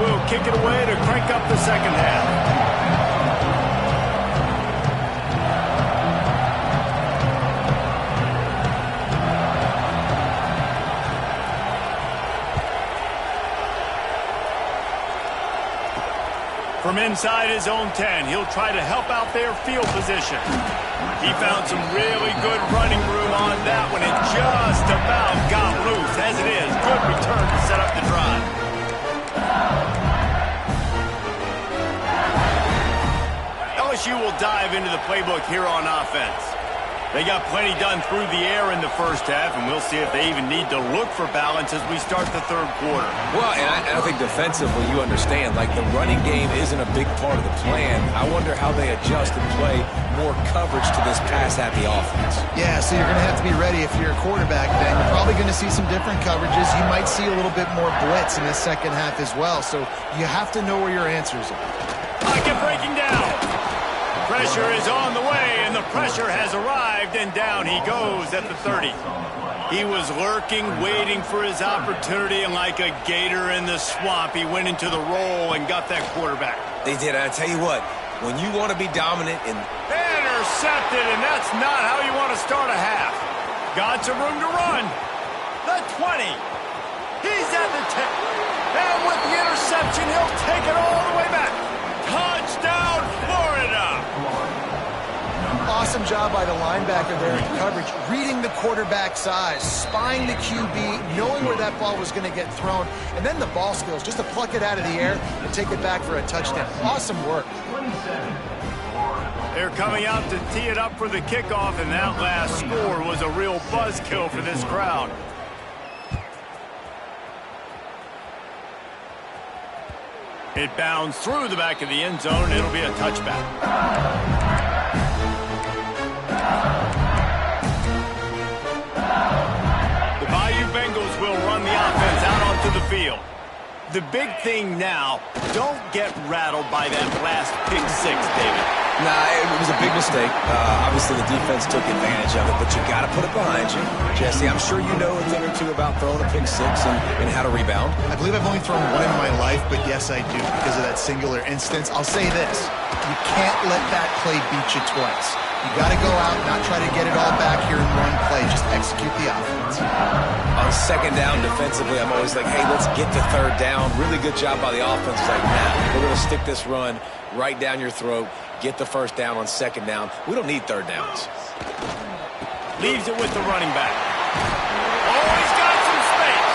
will kick it away to crank up the second half. From inside his own 10, he'll try to help out their field position. He found some really good running room on that one. It just about got loose. As it is, good return to set up the drive. LSU will dive into the playbook here on offense. They got plenty done through the air in the first half, and we'll see if they even need to look for balance as we start the third quarter. Well, and I think defensively, you understand, like the running game isn't a big part of the plan. I wonder how they adjust and play more coverage to this pass-happy offense. Yeah, so you're going to have to be ready if you're a quarterback then. You're probably going to see some different coverages. You might see a little bit more blitz in the second half as well, so you have to know where your answers are. Pocket breaking down. Pressure is on the way, and the pressure has arrived, and down he goes at the 30. He was lurking, waiting for his opportunity, and like a gator in the swamp, he went into the roll and got that quarterback. They did. I tell you what, when you want to be dominant and intercepted, and that's not how you want to start a half. Got some room to run. The 20. He's at the 10. And with the interception, he'll take it all the way back. Touchdown, Florida! Awesome job by the linebacker there in coverage, reading the quarterback size, spying the QB, knowing where that ball was going to get thrown, and then the ball skills, just to pluck it out of the air and take it back for a touchdown. Awesome work. They're coming out to tee it up for the kickoff, and that last score was a real buzzkill for this crowd. It bounds through the back of the end zone, and it'll be a touchback. The Bayou Bengals will run the offense out onto the field. The big thing now, don't get rattled by that last pick six, David. Nah, it was a big mistake. Obviously, the defense took advantage of it, but you got to put it behind you. Jesse, I'm sure you know a thing or two about throwing a pick six and how to rebound. I believe I've only thrown one in my life, but yes, I do because of that singular instance. I'll say this. You can't let that play beat you twice. You got to go out, not try to get it all back here in one play. Just execute the offense. On second down defensively, I'm always like, hey, let's get to third down. Really good job by the offense. It's like, nah, we're going to stick this run right down your throat. Get the first down on second down. We don't need third downs. Leaves it with the running back. Oh, he's got some space.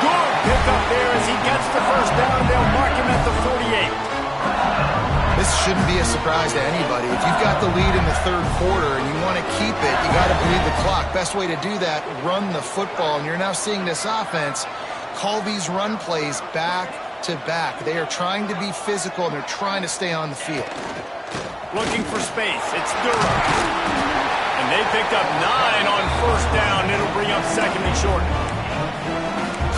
Good pick up there as he gets the first down. They'll mark him at the 48. This shouldn't be a surprise to anybody. If you've got the lead in the third quarter and you want to keep it, you got to bleed the clock. Best way to do that, run the football. And you're now seeing this offense call these run plays back to back. They are trying to be physical, and they're trying to stay on the field. Looking for space. It's Durham. And they picked up 9 on first down. It'll bring up second and short.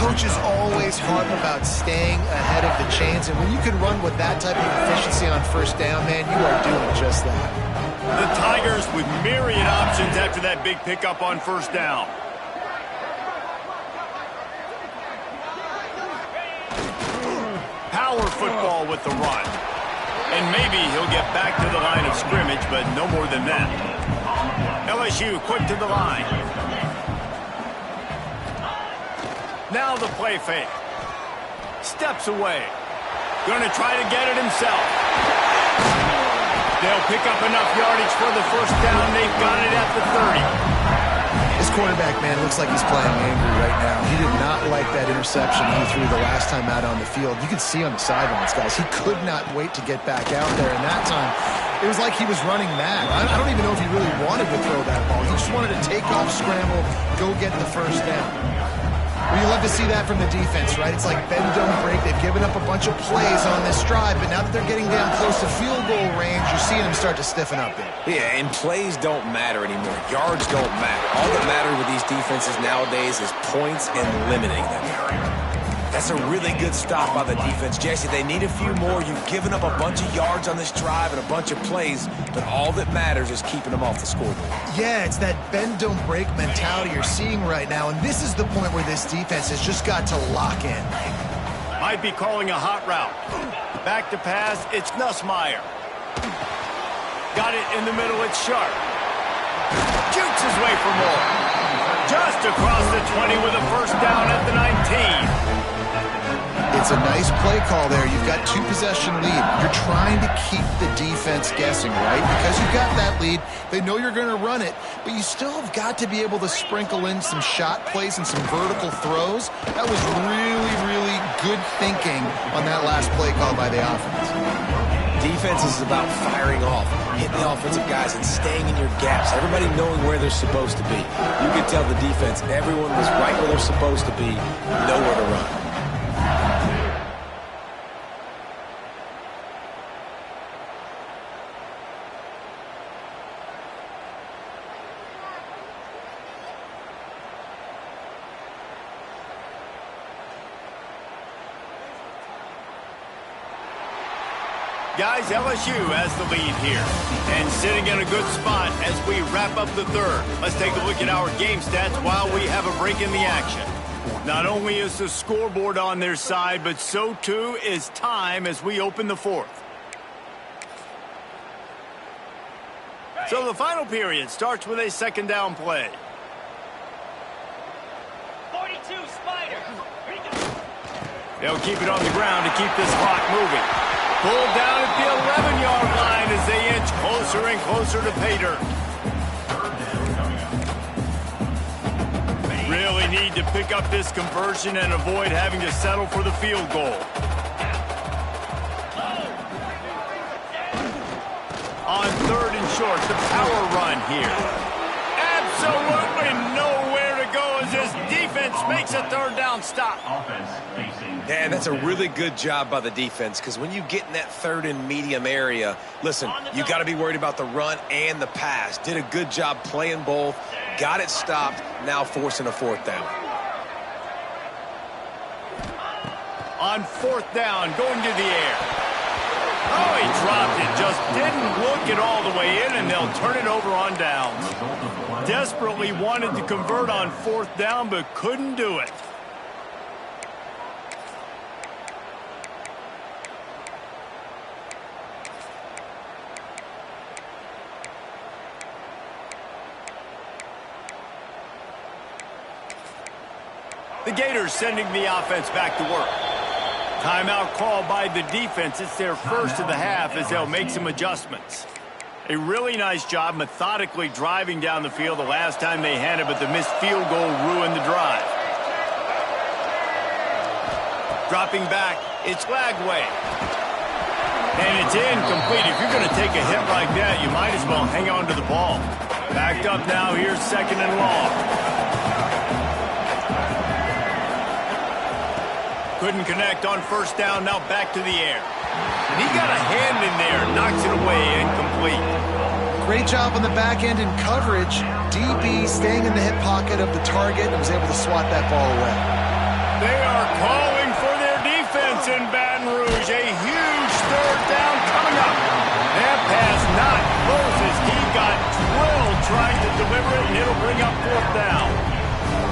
Coaches always harp about staying ahead of the chains, and when you can run with that type of efficiency on first down, man, you are doing just that. The Tigers with myriad options after that big pickup on first down. Power football with the run. And maybe he'll get back to the line of scrimmage, but no more than that. LSU quick to the line. Now the play fake. Steps away. Going to try to get it himself. They'll pick up enough yardage for the first down. They've got it at the 30. This quarterback, man, looks like he's playing angry right now. He did not like that interception he threw the last time out on the field. You can see on the sidelines, guys, he could not wait to get back out there. And that time, it was like he was running mad. I don't even know if he really wanted to throw that ball. He just wanted to take off, scramble, go get the first down. Well, you love to see that from the defense, right? It's like bend, don't break. They've given up a bunch of plays on this drive, but now that they're getting down close to field goal range, you're seeing them start to stiffen up there. Yeah, and plays don't matter anymore. Yards don't matter. All that matters with these defenses nowadays is points and limiting them. That's a really good stop by the defense. Jesse, they need a few more. You've given up a bunch of yards on this drive and a bunch of plays, but all that matters is keeping them off the scoreboard. Yeah, it's that bend, don't break mentality you're seeing right now, and this is the point where this defense has just got to lock in. Might be calling a hot route. Back to pass, it's Nussmeier. Got it in the middle, it's Sharp. Shoots his way for more. Just across the 20 with a first down at the 19. It's a nice play call there. You've got 2-possession lead. You're trying to keep the defense guessing, right? Because you've got that lead. They know you're going to run it, but you still have got to be able to sprinkle in some shot plays and some vertical throws. That was really, really good thinking on that last play call by the offense. Defense is about firing off, hitting the offensive guys, and staying in your gaps. Everybody knowing where they're supposed to be. You could tell the defense, everyone was right where they're supposed to be, nowhere to run. Guys, LSU has the lead here and sitting in a good spot as we wrap up the third. Let's take a look at our game stats while we have a break in the action. Not only is the scoreboard on their side, but so too is time as we open the fourth. So the final period starts with a second down play. 42 Spider. They'll keep it on the ground to keep this clock moving. Pulled down at the 11-yard line as they inch closer and closer to pay dirt. Really need to pick up this conversion and avoid having to settle for the field goal. On third and short, the power run here. Absolutely nowhere to go as this defense makes a third down stop. Yeah, that's a really good job by the defense, because when you get in that third and medium area, listen, you got to be worried about the run and the pass. Did a good job playing both, got it stopped, now forcing a fourth down. On fourth down, going to the air. Oh, he dropped it, just didn't look it all the way in, and they'll turn it over on downs. Desperately wanted to convert on fourth down, but couldn't do it. The Gators sending the offense back to work. Timeout called by the defense. It's their first of the half as they'll make some adjustments. A really nice job methodically driving down the field the last time they had it, but the missed field goal ruined the drive. Dropping back, it's Lagway. And it's incomplete. If you're going to take a hit like that, you might as well hang on to the ball. Backed up now, here's second and long. Couldn't connect on first down, now back to the air. And he got a hand in there, knocks it away, incomplete. Great job on the back end in coverage. DB staying in the hip pocket of the target and was able to swat that ball away. They are calling for their defense in Baton Rouge. A huge third down coming up. That pass not close as he got drilled trying to deliver it, and it'll bring up fourth down.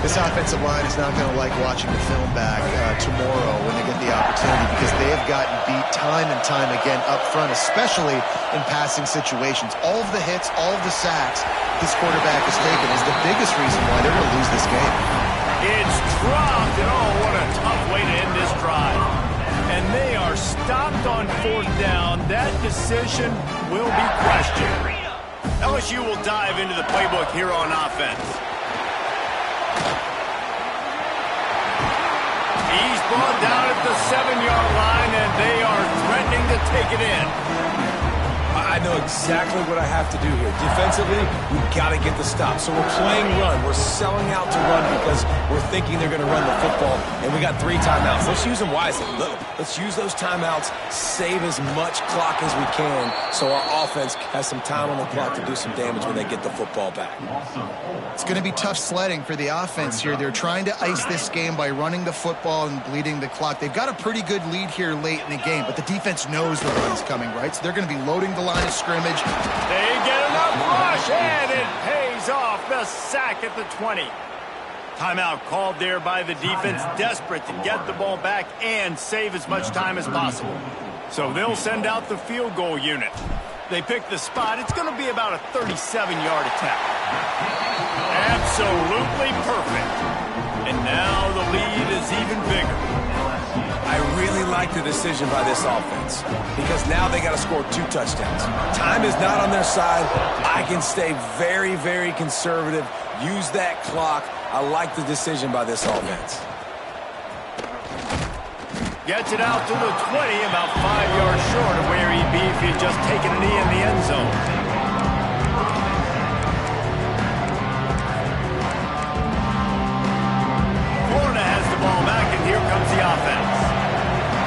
This offensive line is not going to like watching the film back tomorrow when they get the opportunity, because they have gotten beat time and time again up front, especially in passing situations. All of the hits, all of the sacks this quarterback has taken is the biggest reason why they're going to lose this game. It's dropped, and oh, what a tough way to end this drive. And they are stopped on fourth down. That decision will be questioned. LSU will dive into the playbook here on offense. He's brought down at the 7-yard line, and they are threatening to take it in. I know exactly what I have to do here. Defensively, we've got to get the stop. So we're playing run. We're selling out to run because we're thinking they're going to run the football, and we got 3 timeouts. Let's use them wisely. Look, let's use those timeouts, save as much clock as we can so our offense has some time on the clock to do some damage when they get the football back. It's going to be tough sledding for the offense here. They're trying to ice this game by running the football and bleeding the clock. They've got a pretty good lead here late in the game, but the defense knows the run's coming, right? So they're going to be loading the line of scrimmage. They get enough rush, and it pays off. The sack at the 20. Timeout called there by the defense, desperate to get the ball back and save as much time as possible. So they'll send out the field goal unit. They pick the spot. It's going to be about a 37-yard attempt. Absolutely perfect. And now the lead is even bigger. I really like the decision by this offense because now they got to score 2 touchdowns. Time is not on their side. I can stay very, very conservative, use that clock. I like the decision by this offense. Gets it out to the 20, about 5 yards short of where he'd be if he'd just taken a knee in the end zone. Florida has the ball back, and here comes the offense.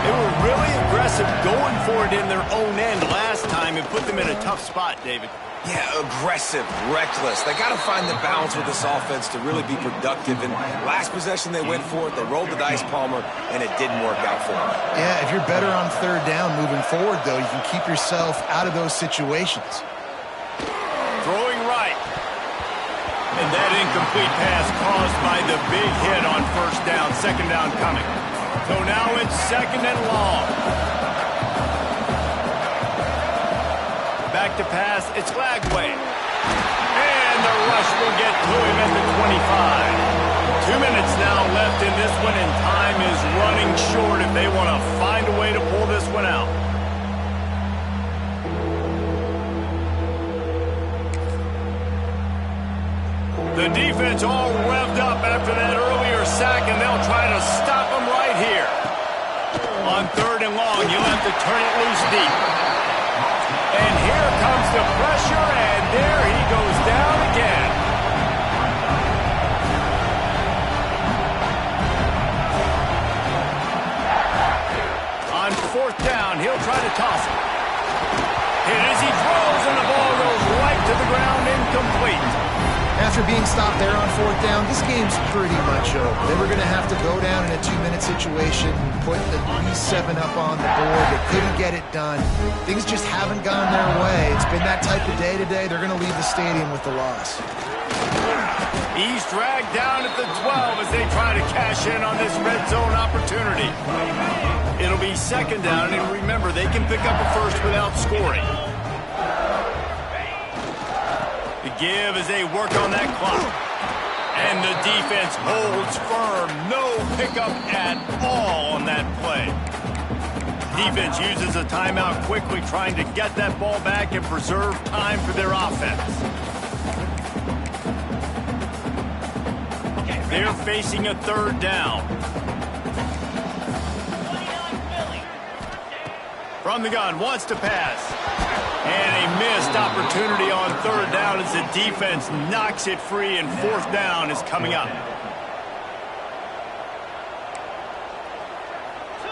They were really aggressive going for it in their own end last time and put them in a tough spot, David. Yeah, aggressive, reckless. They got to find the balance with this offense to really be productive. And last possession, they went for it. They rolled the dice, Palmer, and it didn't work out for them. Yeah, if you're better on 3rd down moving forward, though, you can keep yourself out of those situations. Throwing right. And that incomplete pass caused by the big hit on 1st down, 2nd down coming. So now it's 2nd and long. Back to pass, it's Lagway. And the rush will get to him at the 25. 2 minutes now left in this one, and time is running short if they want to find a way to pull this one out. The defense all revved up after that earlier sack, and they'll try to stop them right here. On 3rd and long, you'll have to turn it loose deep. And here comes the pressure, and there he goes down again. On 4th down, he'll try to toss it. Hit as he throws, and the ball goes right to the ground, incomplete. After being stopped there on 4th down, this game's pretty much over. They were going to have to go down in a 2-minute situation, put at least 7 up on the board. They couldn't get it done. Things just haven't gone their way. It's been that type of day today. They're going to leave the stadium with the loss. He's dragged down at the 12 as they try to cash in on this red zone opportunity. It'll be 2nd down, and remember, they can pick up a first without scoring. The give as they work on that clock. And the defense holds firm. No pickup at all on that play. Defense uses a timeout quickly, trying to get that ball back and preserve time for their offense. They're facing a 3rd down. From the gun, wants to pass. And a missed opportunity on 3rd down as the defense knocks it free, and 4th down is coming up.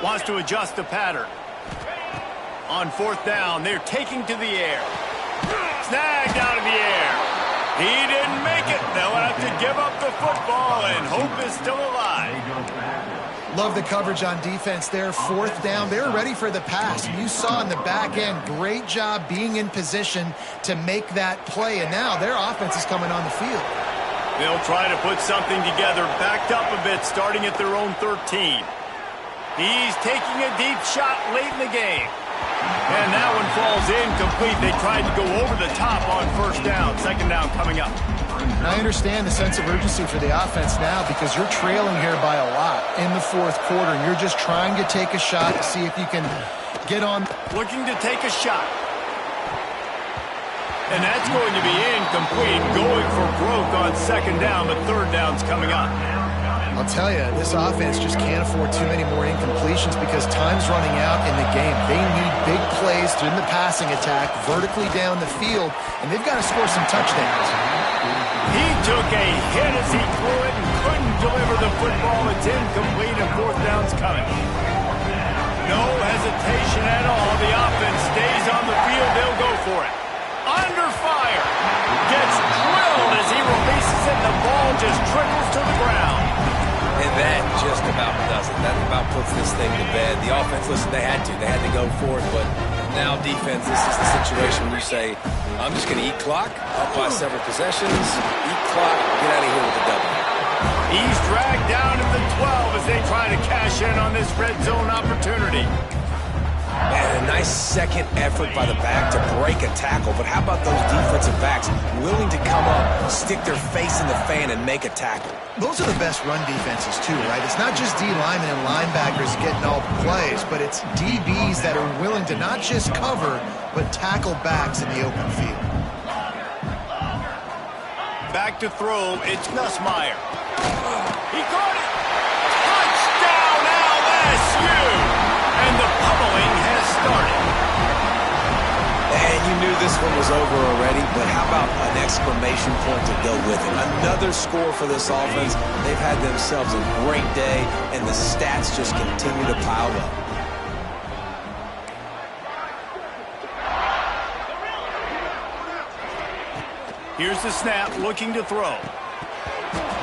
Wants to adjust the pattern. On 4th down, they're taking to the air. Snagged out of the air. He didn't make it. They'll have to give up the football, and hope is still alive. Love the coverage on defense there. 4th down, they were ready for the pass. You saw in the back end, great job being in position to make that play. And now their offense is coming on the field. They'll try to put something together, backed up a bit, starting at their own 13. He's taking a deep shot late in the game. And that one falls incomplete. They tried to go over the top on 1st down. 2nd down coming up. And I understand the sense of urgency for the offense now because you're trailing here by a lot in the 4th quarter, and you're just trying to take a shot to see if you can get on. Looking to take a shot. And that's going to be incomplete. Going for broke on 2nd down, but 3rd down's coming up. I'll tell you, this offense just can't afford too many more incompletions because time's running out in the game. They need big plays in the passing attack, vertically down the field, and they've got to score some touchdowns. He took a hit as he threw it and couldn't deliver the football. It's incomplete, and 4th down's coming. No hesitation at all. The offense stays on the field. They'll go for it. Under fire. Gets drilled as he releases it. The ball just trickles to the ground. And that just about does it. That about puts this thing to bed. The offense, listen, they had to go for it, but now defense, this is the situation where you say, I'm just going to eat clock, up by several possessions, eat clock, get out of here with a W. He's dragged down at the 12 as they try to cash in on this red zone opportunity. And a nice second effort by the back to break a tackle. But how about those defensive backs willing to come up, stick their face in the fan, and make a tackle? Those are the best run defenses, too, right? It's not just D linemen and linebackers getting all the plays, but it's DBs that are willing to not just cover, but tackle backs in the open field. Back to throw, it's Nussmeier. He caught it! Touchdown, LSU! And the pummeling has started. And you knew this one was over already, but how about an exclamation point to go with it? Another score for this offense. They've had themselves a great day, and the stats just continue to pile up. Here's the snap, looking to throw.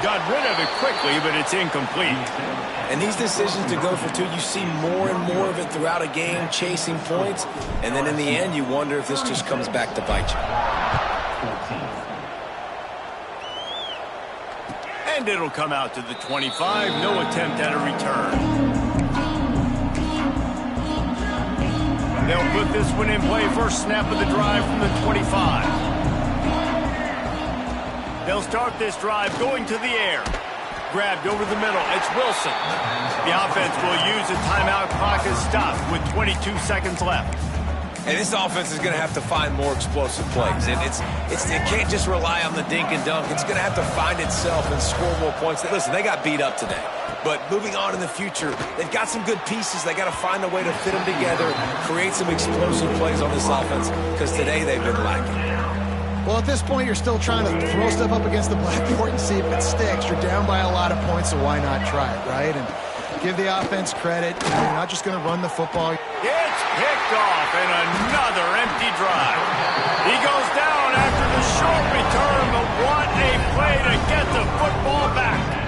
Got rid of it quickly, but it's incomplete. And these decisions to go for two, you see more and more of it throughout a game, chasing points. And then in the end, you wonder if this just comes back to bite you. And it'll come out to the 25. No attempt at a return. They'll put this one in play. First snap of the drive from the 25. They'll start this drive going to the air. Grabbed over the middle. It's Wilson. The offense will use a timeout. Clock is stopped with 22 seconds left. And this offense is going to have to find more explosive plays. And it can't just rely on the dink and dunk. It's going to have to find itself and score more points. Listen, they got beat up today. But moving on in the future, they've got some good pieces. They got to find a way to fit them together, create some explosive plays on this offense, because today they've been lacking. Well, at this point, you're still trying to throw stuff up against the blackboard and see if it sticks. You're down by a lot of points, so why not try it, right? And give the offense credit. You're not just going to run the football. It's picked off, and another empty drive. He goes down after the short return, but what a play to get the football back.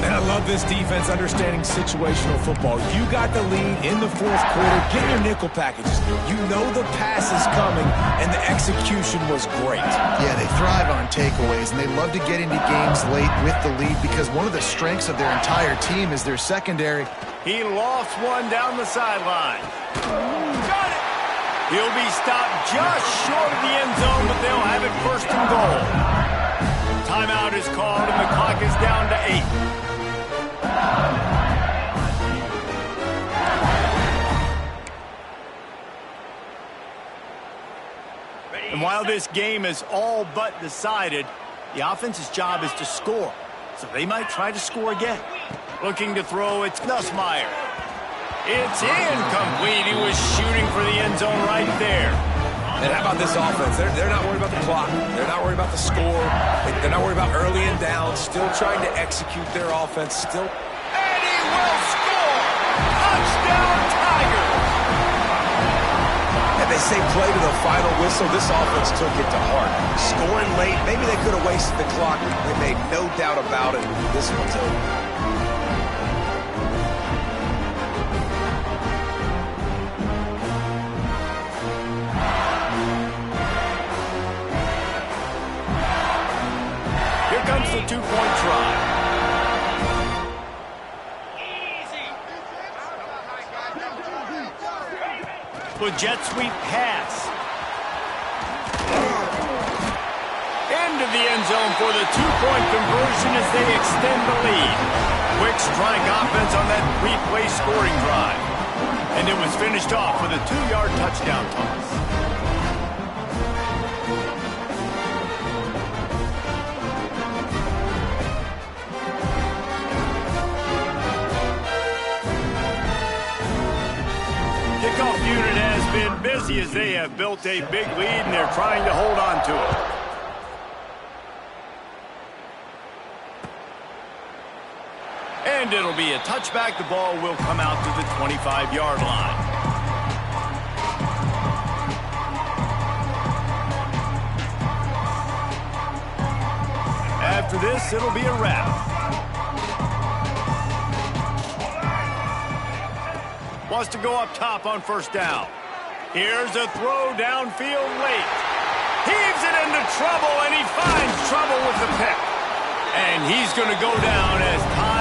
And I love this defense understanding situational football. You got the lead in the fourth quarter. Get your nickel packages. You know the pass is coming, and the execution was great. Yeah, they thrive on takeaways, and they love to get into games late with the lead because one of the strengths of their entire team is their secondary. He lost one down the sideline. Got it! He'll be stopped just short of the end zone, but they'll have it first and goal. Timeout is called, and the clock is down to 8. And while this game is all but decided, the offense's job is to score. So they might try to score again. Looking to throw, it's Nussmeier. It's incomplete. He was shooting for the end zone right there. And how about this offense? They're not worried about the clock. They're not worried about the score. They're not worried about early and down. Still trying to execute their offense. Still. And he will score! Touchdown, Tigers! And they say play to the final whistle. This offense took it to heart. Scoring late, maybe they could have wasted the clock. They made no doubt about it. This one's over. Comes the two-point try. The jet sweep pass. Into the end zone for the two-point conversion as they extend the lead. Quick strike offense on that three-play scoring drive. And it was finished off with a 2-yard touchdown toss. Kickoff unit has been busy as they have built a big lead and they're trying to hold on to it. And it'll be a touchback. The ball will come out to the 25-yard line. After this, it'll be a wrap. Wants to go up top on first down. Here's a throw downfield late. Heaves it into trouble, and he finds trouble with the pick. And he's going to go down as time